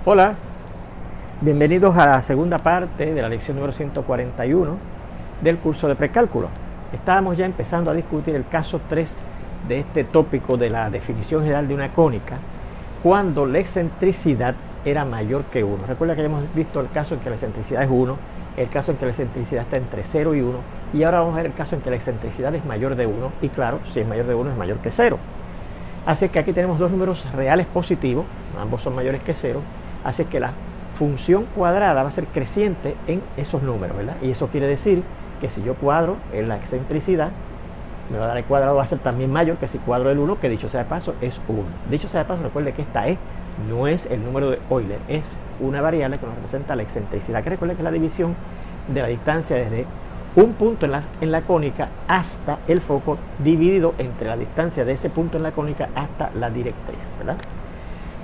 Hola, bienvenidos a la segunda parte de la lección número 141 del curso de precálculo. Estábamos ya empezando a discutir el caso 3 de este tópico de la definición general de una cónica cuando la excentricidad era mayor que 1. Recuerda que ya hemos visto el caso en que la excentricidad es 1, el caso en que la excentricidad está entre 0 y 1, y ahora vamos a ver el caso en que la excentricidad es mayor de 1, y claro, si es mayor de 1 es mayor que 0. Así que aquí tenemos dos números reales positivos, ambos son mayores que 0, así que la función cuadrada va a ser creciente en esos números, ¿verdad? Y eso quiere decir que si yo cuadro en la excentricidad, me va a dar el cuadrado, va a ser también mayor que si cuadro el 1, que dicho sea de paso es 1. Dicho sea de paso, recuerde que esta E no es el número de Euler, es una variable que nos representa la excentricidad, que recuerde que es la división de la distancia desde un punto en la cónica hasta el foco, dividido entre la distancia de ese punto en la cónica hasta la directriz, ¿verdad?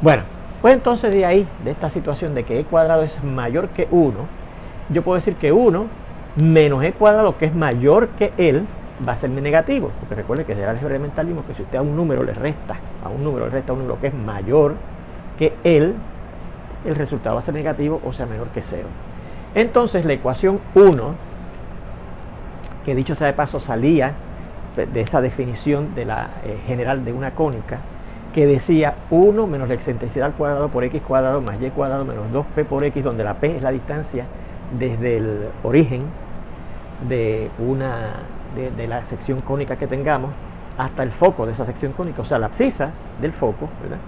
Bueno, pues entonces de ahí, de esta situación de que E cuadrado es mayor que 1, yo puedo decir que 1 menos E cuadrado, que es mayor que él, va a ser negativo, porque recuerde que será el álgebra elementalismo que si usted a un número le resta un número que es mayor que él, el resultado va a ser negativo, o sea menor que 0. Entonces la ecuación 1, que dicho sea de paso salía de esa definición de la general de una cónica, que decía 1 menos la excentricidad al cuadrado por x cuadrado más y cuadrado menos 2p por x, donde la p es la distancia desde el origen de la sección cónica que tengamos hasta el foco de esa sección cónica, o sea, la abscisa del foco, ¿verdad?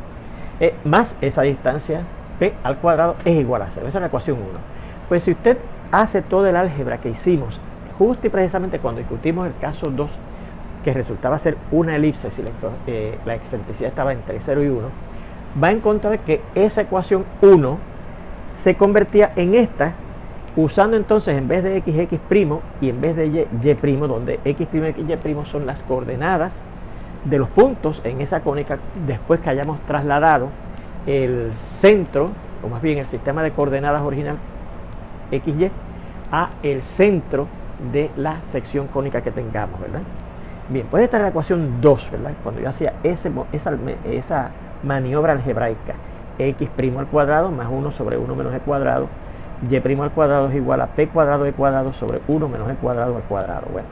Más esa distancia p al cuadrado es igual a 0. Esa es la ecuación 1. Pues si usted hace todo el álgebra que hicimos justo y precisamente cuando discutimos el caso 2, que resultaba ser una elipse si la excentricidad estaba entre 0 y 1, va a encontrar que esa ecuación 1 se convertía en esta, usando entonces en vez de x y en vez de y', donde x' y y' son las coordenadas de los puntos en esa cónica después que hayamos trasladado el centro, o más bien el sistema de coordenadas original xy, a el centro de la sección cónica que tengamos, ¿verdad? Bien, pues esta es la ecuación 2, ¿verdad? Cuando yo hacía esa maniobra algebraica, x' al cuadrado más 1 sobre 1 menos e cuadrado, y' al cuadrado es igual a p cuadrado e cuadrado sobre 1 menos e cuadrado al cuadrado. Bueno,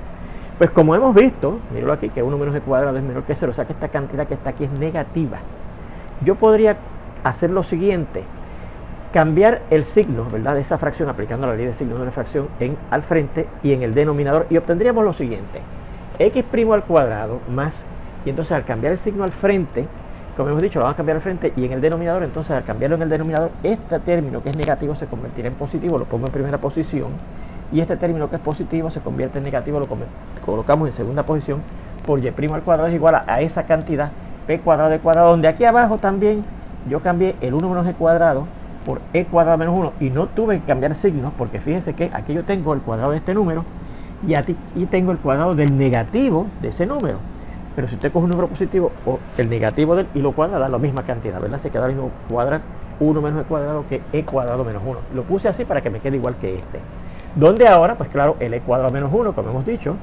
pues como hemos visto, míralo aquí, que 1 menos e cuadrado es menor que 0, o sea que esta cantidad que está aquí es negativa. Yo podría hacer lo siguiente, cambiar el signo, ¿verdad?, de esa fracción, aplicando la ley de signos de una fracción al frente y en el denominador, y obtendríamos lo siguiente: x' al cuadrado más, y entonces al cambiar el signo al frente, como hemos dicho, lo vamos a cambiar al frente, y en el denominador, entonces al cambiarlo en el denominador, este término que es negativo se convertirá en positivo, lo pongo en primera posición, y este término que es positivo se convierte en negativo, lo colocamos en segunda posición, por y' al cuadrado es igual a esa cantidad, p cuadrado de cuadrado, donde aquí abajo también yo cambié el 1 menos e cuadrado por e cuadrado menos 1, y no tuve que cambiar signos, porque fíjese que aquí yo tengo el cuadrado de este número, y aquí tengo el cuadrado del negativo de ese número. Pero si usted coge un número positivo o el negativo del y lo cuadra, da la misma cantidad, ¿verdad? Se queda el mismo cuadrar 1 menos e cuadrado que e cuadrado menos 1. Lo puse así para que me quede igual que este. Donde ahora, pues claro, el e cuadrado menos 1, como hemos dicho,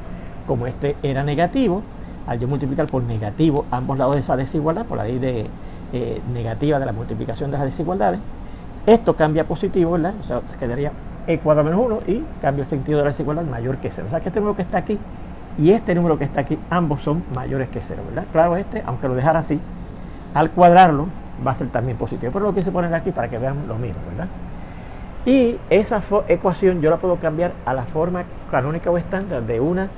como este era negativo, al yo multiplicar por negativo ambos lados de esa desigualdad, por la ley negativa de la multiplicación de las desigualdades, esto cambia a positivo, ¿verdad? O sea, quedaría e cuadrado menos 1 y cambio el sentido de la desigualdad mayor que 0. O sea que este número que está aquí y este número que está aquí, ambos son mayores que 0, ¿verdad? Claro, este, aunque lo dejara así, al cuadrarlo va a ser también positivo, pero lo quise poner aquí para que vean lo mismo, ¿verdad? Y esa ecuación yo la puedo cambiar a la forma canónica o estándar de una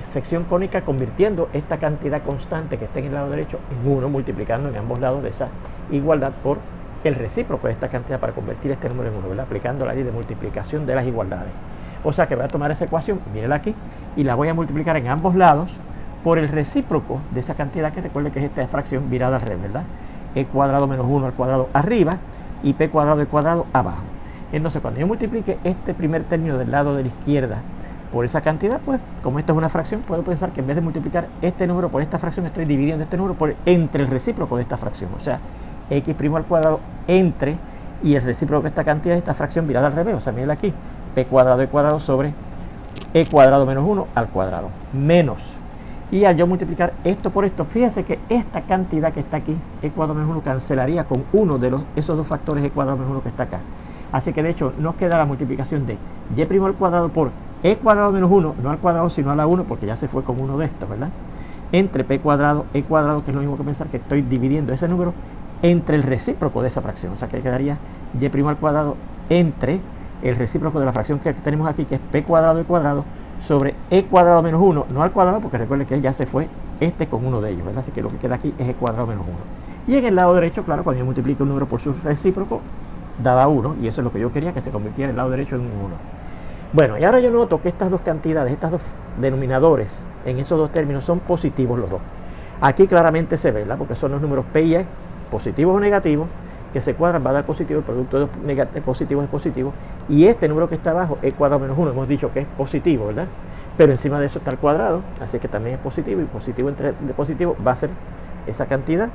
sección cónica, convirtiendo esta cantidad constante que está en el lado derecho en 1, multiplicando en ambos lados de esa igualdad por el recíproco de esta cantidad para convertir este número en 1, ¿verdad? Aplicando la ley de multiplicación de las igualdades. O sea que voy a tomar esa ecuación, mírenla aquí, y la voy a multiplicar en ambos lados por el recíproco de esa cantidad, que recuerde que es esta fracción virada al revés, ¿verdad? E cuadrado menos 1 al cuadrado arriba y p cuadrado al cuadrado abajo. Entonces cuando yo multiplique este primer término del lado de la izquierda por esa cantidad, pues como esta es una fracción, puedo pensar que en vez de multiplicar este número por esta fracción, estoy dividiendo este número entre el recíproco de esta fracción, o sea, x' al cuadrado entre y el recíproco de esta cantidad de esta fracción virada al revés, o sea, miren aquí, p cuadrado e cuadrado sobre e cuadrado menos 1 al cuadrado, menos Y al yo multiplicar esto por esto, fíjense que esta cantidad que está aquí, e cuadrado menos 1, cancelaría con uno de esos dos factores e cuadrado menos 1 que está acá. Así que de hecho nos queda la multiplicación de y' al cuadrado por e cuadrado menos 1, no al cuadrado sino a la 1, porque ya se fue con uno de estos, ¿verdad? Entre p cuadrado, e cuadrado, que es lo mismo que pensar que estoy dividiendo ese número entre el recíproco de esa fracción. O sea que quedaría y' al cuadrado entre el recíproco de la fracción que tenemos aquí, que es p cuadrado e cuadrado, sobre e cuadrado menos 1, no al cuadrado, porque recuerden que ya se fue con uno de ellos, ¿verdad? Así que lo que queda aquí es e cuadrado menos 1. Y en el lado derecho, claro, cuando yo multiplico un número por su recíproco, daba 1, y eso es lo que yo quería, que se convirtiera el lado derecho en un 1. Bueno, y ahora yo noto que estas dos cantidades, estos dos denominadores en esos dos términos son positivos los dos. Aquí claramente se ve, ¿verdad? Porque son los números p y e, positivos o negativos, que se cuadran, va a dar positivo, el producto de dos positivos es positivo, y este número que está abajo, e cuadrado menos 1, hemos dicho que es positivo, ¿verdad? Pero encima de eso está el cuadrado, así que también es positivo, y positivo entre positivo va a ser esa cantidad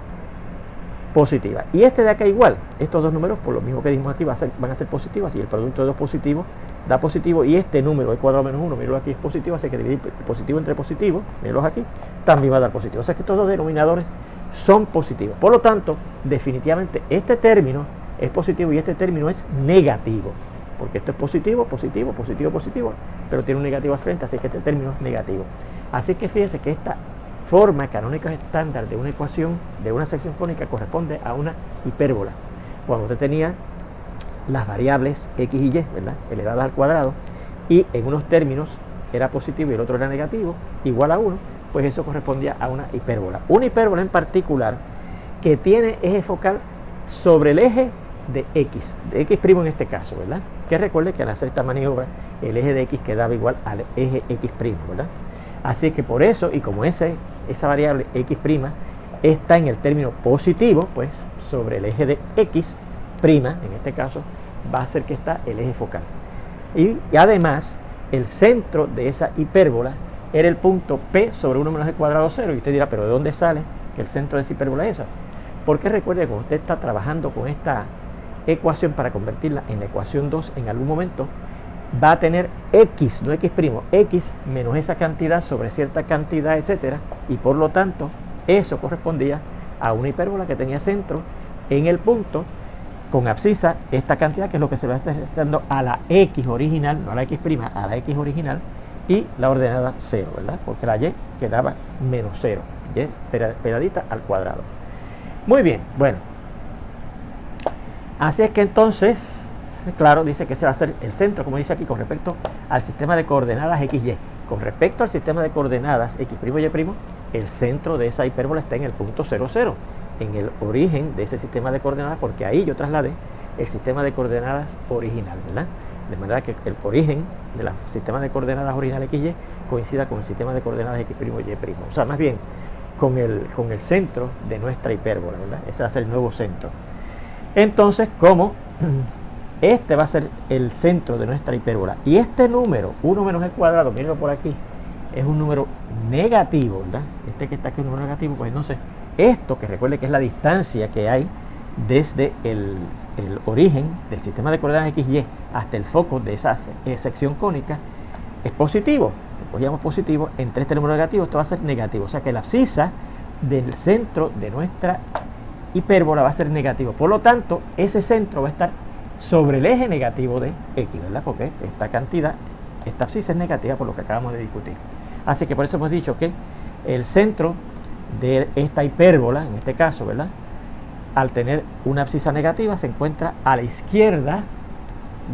positiva. Y este de acá igual, estos dos números, por lo mismo que dijimos aquí, van a ser positivos, así el producto de dos positivos da positivo, y este número, e cuadrado menos 1, míralo aquí, es positivo, así que dividir positivo entre positivo, míralo aquí, también va a dar positivo. O sea que estos dos denominadores son positivos. Por lo tanto, definitivamente este término es positivo y este término es negativo, porque esto es positivo, positivo, positivo, positivo, pero tiene un negativo al frente, así que este término es negativo. Así que fíjense que esta forma canónica estándar de una ecuación, de una sección cónica, corresponde a una hipérbola. Cuando usted tenía las variables x y y, ¿verdad?, elevadas al cuadrado, y en unos términos era positivo y el otro era negativo, igual a 1, pues eso correspondía a una hipérbola. Una hipérbola en particular que tiene eje focal sobre el eje de x primo en este caso, ¿verdad? Que recuerde que al hacer esta maniobra, el eje de x quedaba igual al eje x primo, ¿verdad? Así que por eso, y como esa variable x prima está en el término positivo, pues sobre el eje de x prima, en este caso, va a ser que está el eje focal. Y además, el centro de esa hipérbola era el punto P sobre 1 menos e cuadrado 0. Y usted dirá, ¿pero de dónde sale que el centro de esa hipérbola es esa? Porque recuerde que cuando usted está trabajando con esta ecuación para convertirla en la ecuación 2 en algún momento, va a tener x, no x primo, x menos esa cantidad sobre cierta cantidad, etcétera, y por lo tanto eso correspondía a una hipérbola que tenía centro en el punto con abscisa esta cantidad, que es lo que se va a estar dando a la x original, no a la x prima, a la x original, y la ordenada 0, ¿verdad? Porque la y quedaba menos 0, y pegadita al cuadrado. Muy bien, bueno. Así es que entonces, claro, dice que ese va a ser el centro, como dice aquí, con respecto al sistema de coordenadas x, y. Con respecto al sistema de coordenadas x', y', el centro de esa hipérbola está en el punto 0, 0, en el origen de ese sistema de coordenadas, porque ahí yo trasladé el sistema de coordenadas original, ¿verdad? De manera que el origen del sistema de coordenadas original x, y coincida con el sistema de coordenadas x', y'. O sea, más bien con el centro de nuestra hipérbola, ¿verdad? Ese va a ser el nuevo centro. Entonces, como este va a ser el centro de nuestra hipérbola, y este número, 1 menos e cuadrado, mírenlo por aquí, es un número negativo, ¿verdad? Este que está aquí es un número negativo, pues entonces esto, que recuerde que es la distancia que hay desde el origen del sistema de coordenadas x, y hasta el foco de esa sección cónica, es positivo. Cogíamos positivo, entre este número negativo, esto va a ser negativo. O sea que la abscisa del centro de nuestra hipérbola va a ser negativo. Por lo tanto, ese centro va a estar sobre el eje negativo de x, ¿verdad? Porque esta cantidad, esta abscisa es negativa por lo que acabamos de discutir. Así que por eso hemos dicho que el centro de esta hipérbola, en este caso, ¿verdad?, al tener una abscisa negativa, se encuentra a la izquierda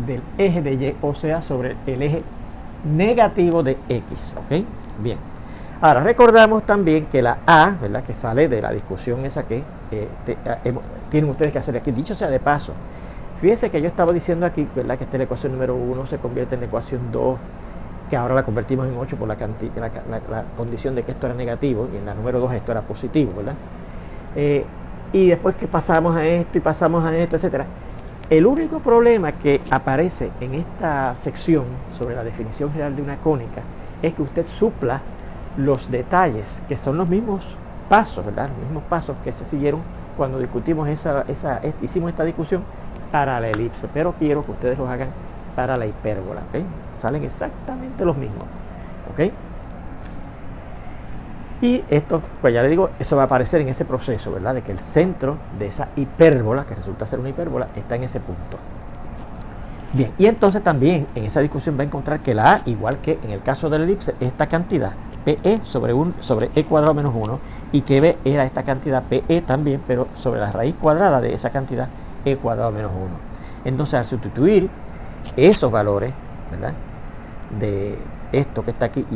del eje de y, o sea, sobre el eje negativo de x, ¿ok? Bien. Ahora, recordamos también que la a, ¿verdad?, que sale de la discusión esa que tienen ustedes que hacer aquí. Dicho sea de paso, fíjense que yo estaba diciendo aquí, ¿verdad?, que esta es la ecuación número 1, se convierte en la ecuación 2, que ahora la convertimos en 8 por la condición de que esto era negativo, y en la número 2 esto era positivo, ¿verdad? Y después que pasamos a esto y pasamos a esto, etcétera. El único problema que aparece en esta sección sobre la definición general de una cónica es que usted supla los detalles, que son los mismos pasos, ¿verdad? Los mismos pasos que se siguieron cuando discutimos hicimos esta discusión para la elipse, pero quiero que ustedes los hagan para la hipérbola, ¿ok? Salen exactamente los mismos, ¿ok? Y esto, pues ya le digo, eso va a aparecer en ese proceso, ¿verdad? De que el centro de esa hipérbola, que resulta ser una hipérbola, está en ese punto. Bien, y entonces también en esa discusión va a encontrar que la A, igual que en el caso de la elipse, esta cantidad, PE sobre E cuadrado menos 1, y que B era esta cantidad PE también, pero sobre la raíz cuadrada de esa cantidad E cuadrado menos 1. Entonces, al sustituir esos valores, ¿verdad?, de esto que está aquí y